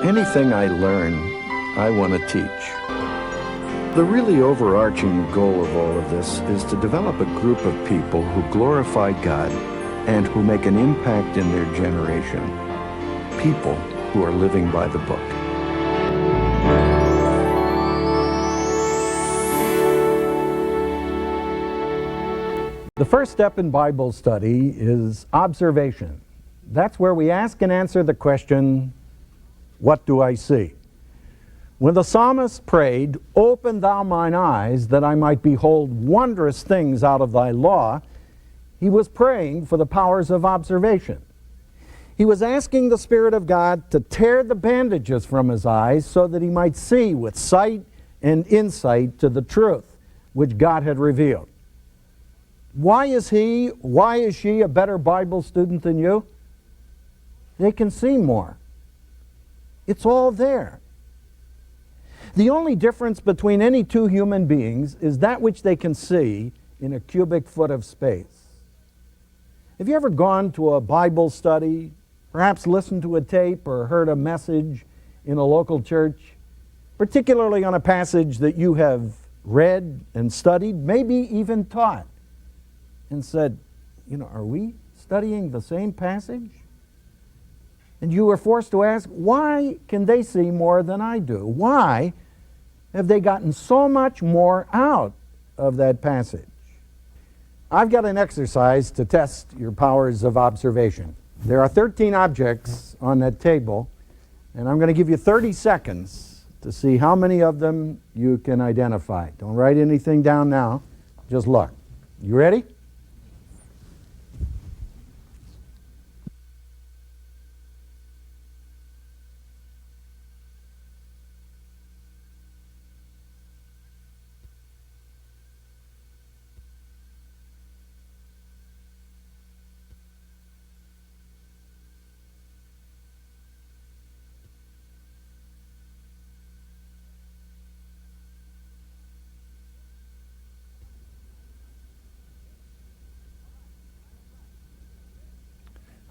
Anything I learn, I want to teach. The really overarching goal of all of this is to develop a group of people who glorify God and who make an impact in their generation. People who are living by the book. The first step in Bible study is observation. That's where we ask and answer the question, what do I see? When the psalmist prayed, "Open thou mine eyes, that I might behold wondrous things out of thy law," he was praying for the powers of observation. He was asking the Spirit of God to tear the bandages from his eyes so that he might see with sight and insight to the truth which God had revealed. Why is she a better Bible student than you? They can see more. It's all there. The only difference between any two human beings is that which they can see in a cubic foot of space. Have you ever gone to a Bible study, perhaps listened to a tape or heard a message in a local church, particularly on a passage that you have read and studied, maybe even taught, and said, are we studying the same passage? And you were forced to ask, why can they see more than I do? Why have they gotten so much more out of that passage? I've got an exercise to test your powers of observation. There are 13 objects on that table, and I'm going to give you 30 seconds to see how many of them you can identify. Don't write anything down now. Just look. You ready?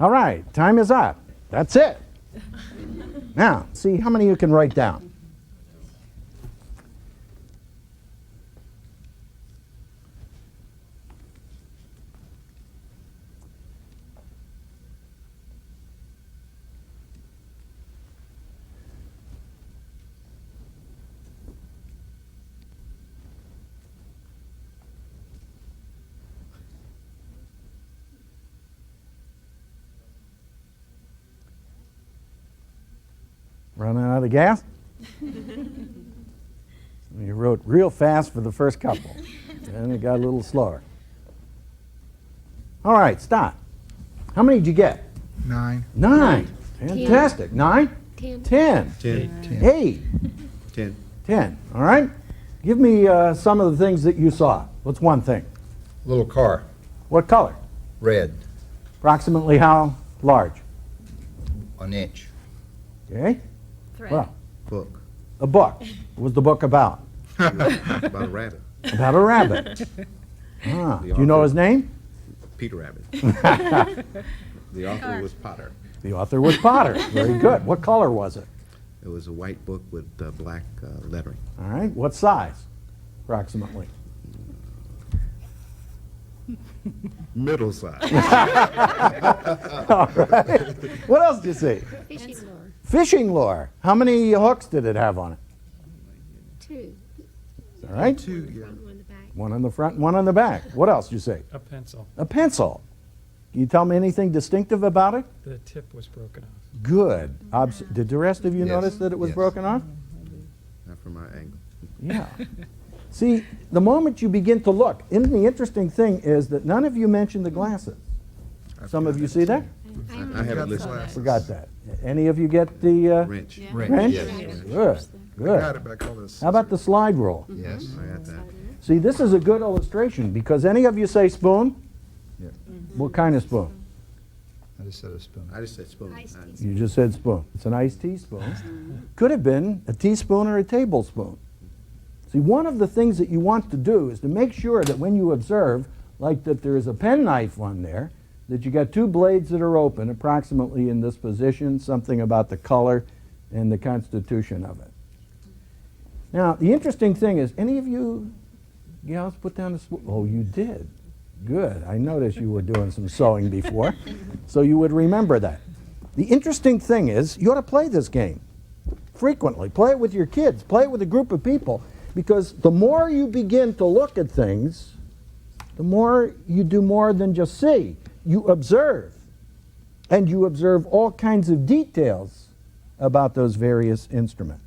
All right, time is up. That's it. Now, see how many you can write down. Running out of gas? You wrote real fast for the first couple, and it got a little slower. All right, stop. How many did you get? 9. 9. Fantastic. 9? 10. 10. 10. 8. 10. 10. All right. Give me some of the things that you saw. What's one thing? Little car. What color? Red. Approximately how large? An inch. Okay. Thread. Well, Book. a book. What was the book about? About a rabbit. About a rabbit. Ah. Do you know his name? Peter Rabbit. The author was Potter. The author was Potter. Very good. What color was it? It was a white book with black lettering. All right. What size, approximately? Middle size. All right. What else did you see? Fishing lure. Fishing lure. How many hooks did it have on it? 2. All right. 2, yeah. One in the back. One on the front and one on the back. What else did you say? A pencil. A pencil. Can you tell me anything distinctive about it? The tip was broken off. Good. Did the rest of you Yes. notice that it was Yes. broken off? Not from my angle. Yeah. See, the moment you begin to look, and the interesting thing is that none of you mentioned the glasses. Some of you see that? I have it listed. Glasses. Forgot that. Any of you get the Wrench. wrench? Yes. Good. I got Good. it, but I call it a How about the slide rule? Yes, I got that. See, this is a good illustration because any of you say spoon? Yeah. What kind of spoon? I just said a spoon. I just said spoon. Iced tea You just said spoon. It's an iced teaspoon. Could have been a teaspoon or a tablespoon. See, one of the things that you want to do is to make sure that when you observe, like that there is a penknife on there, that you got 2 blades that are open, approximately in this position, something about the color and the constitution of it. Now, the interesting thing is, any of you gals put down the spoon? Oh, you did. Good. I noticed you were doing some sewing before, so you would remember that. The interesting thing is, you ought to play this game frequently. Play it with your kids. Play it with a group of people, because the more you begin to look at things, the more you do more than just see. You observe, and you observe all kinds of details about those various instruments.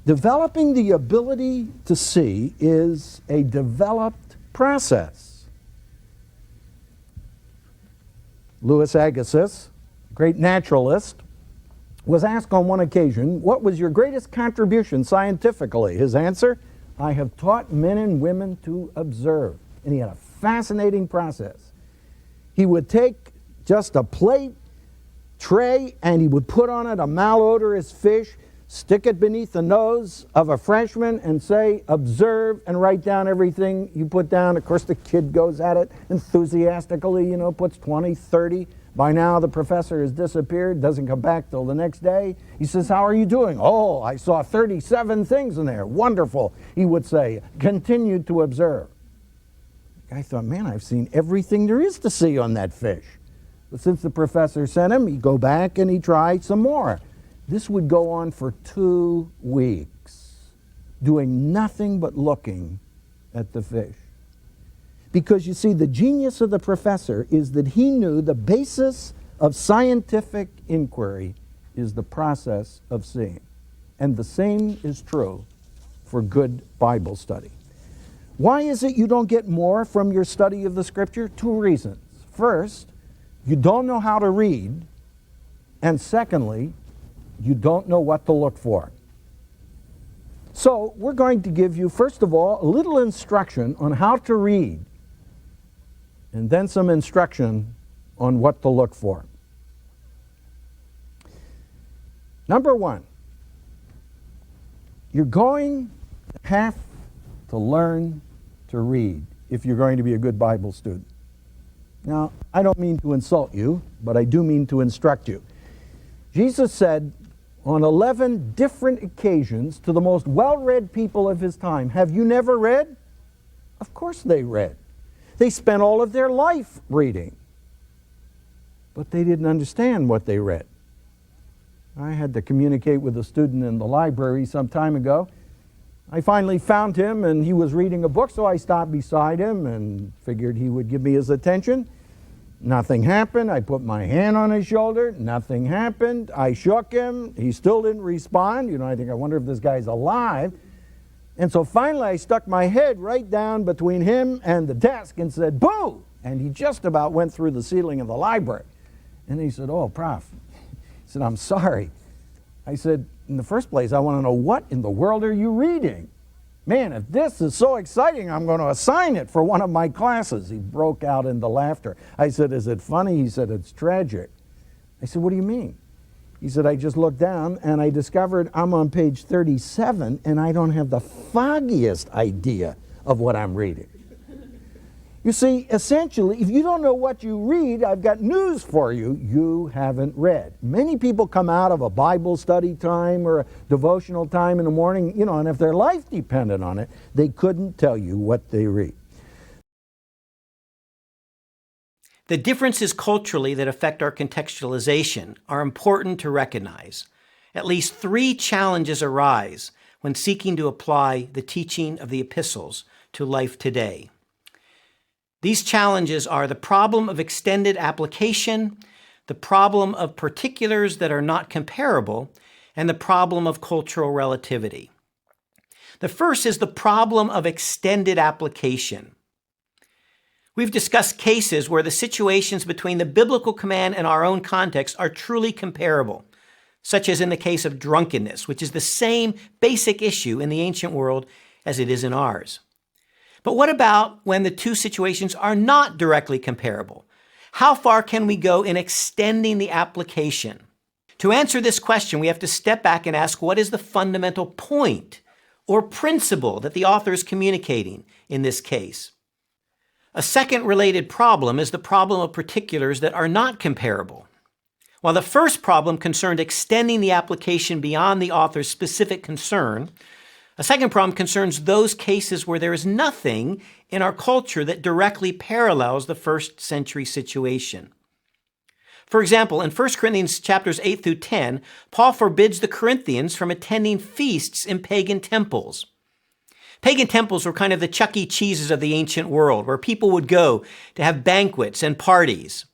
Developing the ability to see is a developed process. Louis Agassiz, great naturalist, was asked on one occasion, what was your greatest contribution scientifically? His answer, I have taught men and women to observe. And he had a fascinating process. He would take just a plate, tray, and he would put on it a malodorous fish, stick it beneath the nose of a freshman and say, observe, and write down everything you put down. Of course, the kid goes at it enthusiastically, puts 20, 30. By now, the professor has disappeared, doesn't come back till the next day. He says, how are you doing? Oh, I saw 37 things in there. Wonderful, he would say. Continued to observe. I thought, man, I've seen everything there is to see on that fish. But since the professor sent him, he'd go back and he'd try some more. This would go on for 2 weeks, doing nothing but looking at the fish. Because you see, the genius of the professor is that he knew the basis of scientific inquiry is the process of seeing. And the same is true for good Bible study. Why is it you don't get more from your study of the Scripture? 2 reasons. First, you don't know how to read. And secondly, you don't know what to look for. So we're going to give you, first of all, a little instruction on how to read, and then some instruction on what to look for. Number 1, you're going to have to learn to read if you're going to be a good Bible student. Now, I don't mean to insult you, but I do mean to instruct you. Jesus said on 11 different occasions to the most well-read people of his time, have you never read? Of course they read. They spent all of their life reading, but they didn't understand what they read. I had to communicate with a student in the library some time ago. I finally found him, and he was reading a book, so I stopped beside him and figured he would give me his attention. Nothing happened. I put my hand on his shoulder. Nothing happened. I shook him. He still didn't respond. I wonder if this guy's alive. And so finally I stuck my head right down between him and the desk and said, boo! And he just about went through the ceiling of the library. And he said, oh, Prof. He said, I'm sorry. I said, in the first place, I want to know, what in the world are you reading? Man, if this is so exciting, I'm going to assign it for one of my classes. He broke out into laughter. I said, is it funny? He said, it's tragic. I said, what do you mean? He said, I just looked down and I discovered I'm on page 37 and I don't have the foggiest idea of what I'm reading. You see, essentially, if you don't know what you read, I've got news for you. You haven't read. Many people come out of a Bible study time or a devotional time in the morning, and if their life depended on it, they couldn't tell you what they read. The differences culturally that affect our contextualization are important to recognize. At least 3 challenges arise when seeking to apply the teaching of the epistles to life today. These challenges are the problem of extended application, the problem of particulars that are not comparable, and the problem of cultural relativity. The first is the problem of extended application. We've discussed cases where the situations between the biblical command and our own context are truly comparable, such as in the case of drunkenness, which is the same basic issue in the ancient world as it is in ours. But what about when the 2 situations are not directly comparable? How far can we go in extending the application? To answer this question, we have to step back and ask, what is the fundamental point or principle that the author is communicating in this case? A second related problem is the problem of particulars that are not comparable. While the first problem concerned extending the application beyond the author's specific concern, a second problem concerns those cases where there is nothing in our culture that directly parallels the first century situation. For example, in 1 Corinthians chapters 8 through 10, Paul forbids the Corinthians from attending feasts in pagan temples. Pagan temples were kind of the Chuck E. Cheeses of the ancient world, where people would go to have banquets and parties.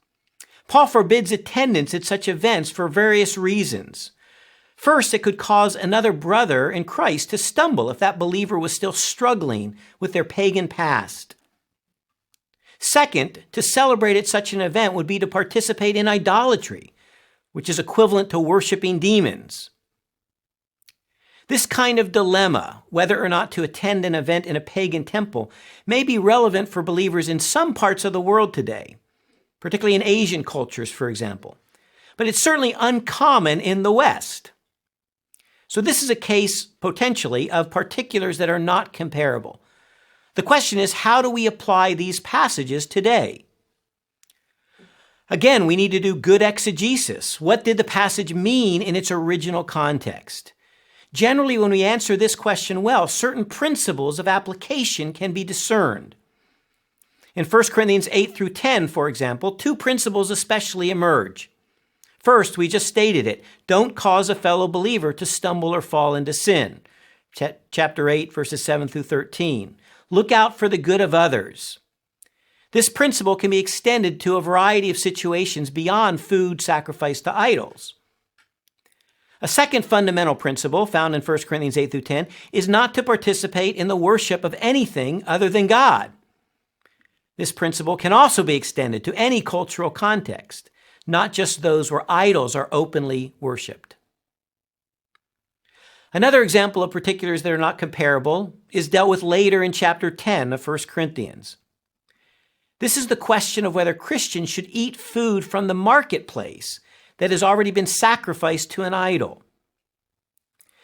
Paul forbids attendance at such events for various reasons. First, it could cause another brother in Christ to stumble if that believer was still struggling with their pagan past. Second, to celebrate at such an event would be to participate in idolatry, which is equivalent to worshiping demons. This kind of dilemma, whether or not to attend an event in a pagan temple, may be relevant for believers in some parts of the world today, particularly in Asian cultures, for example. But it's certainly uncommon in the West. So this is a case, potentially, of particulars that are not comparable. The question is, how do we apply these passages today? Again, we need to do good exegesis. What did the passage mean in its original context? Generally, when we answer this question well, certain principles of application can be discerned. In 1 Corinthians 8 through 10, for example, two principles especially emerge. First, we just stated it. Don't cause a fellow believer to stumble or fall into sin. Chapter 8, verses 7 through 13. Look out for the good of others. This principle can be extended to a variety of situations beyond food sacrificed to idols. A second fundamental principle found in 1 Corinthians 8 through 10 is not to participate in the worship of anything other than God. This principle can also be extended to any cultural context, not just those where idols are openly worshiped. Another example of particulars that are not comparable is dealt with later in chapter 10 of 1 Corinthians. This is the question of whether Christians should eat food from the marketplace that has already been sacrificed to an idol.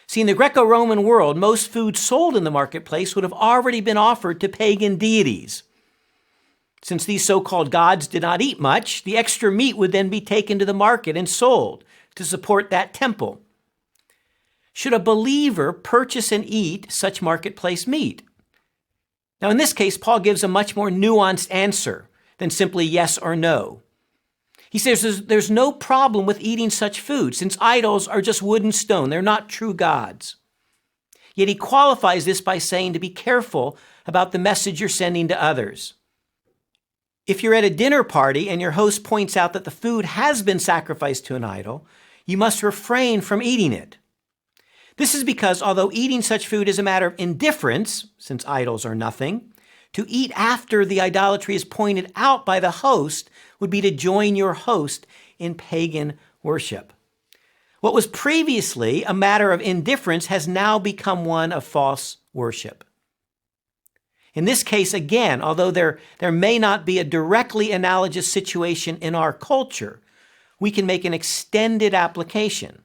See, in the Greco-Roman world, most food sold in the marketplace would have already been offered to pagan deities. Since these so-called gods did not eat much, the extra meat would then be taken to the market and sold to support that temple. Should a believer purchase and eat such marketplace meat? Now, in this case, Paul gives a much more nuanced answer than simply yes or no. He says there's no problem with eating such food, since idols are just wood and stone. They're not true gods. Yet he qualifies this by saying to be careful about the message you're sending to others. If you're at a dinner party and your host points out that the food has been sacrificed to an idol, you must refrain from eating it. This is because although eating such food is a matter of indifference, since idols are nothing, to eat after the idolatry is pointed out by the host would be to join your host in pagan worship. What was previously a matter of indifference has now become one of false worship. In this case, again, although there may not be a directly analogous situation in our culture, we can make an extended application.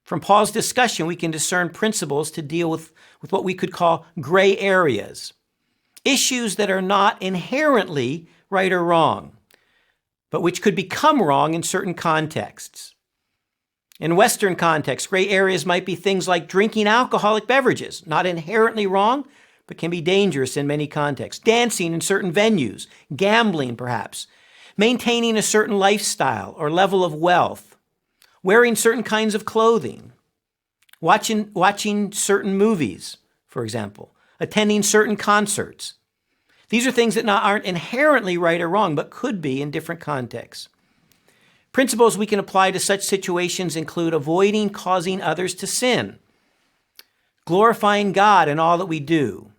From Paul's discussion, we can discern principles to deal with what we could call gray areas, issues that are not inherently right or wrong, but which could become wrong in certain contexts. In Western contexts, gray areas might be things like drinking alcoholic beverages, not inherently wrong, but can be dangerous in many contexts. Dancing in certain venues, gambling perhaps, maintaining a certain lifestyle or level of wealth, wearing certain kinds of clothing, watching certain movies, for example, attending certain concerts. These are things that aren't inherently right or wrong, but could be in different contexts. Principles we can apply to such situations include avoiding causing others to sin, glorifying God in all that we do,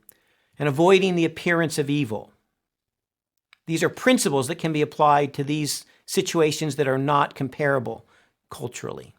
and avoiding the appearance of evil. These are principles that can be applied to these situations that are not comparable culturally.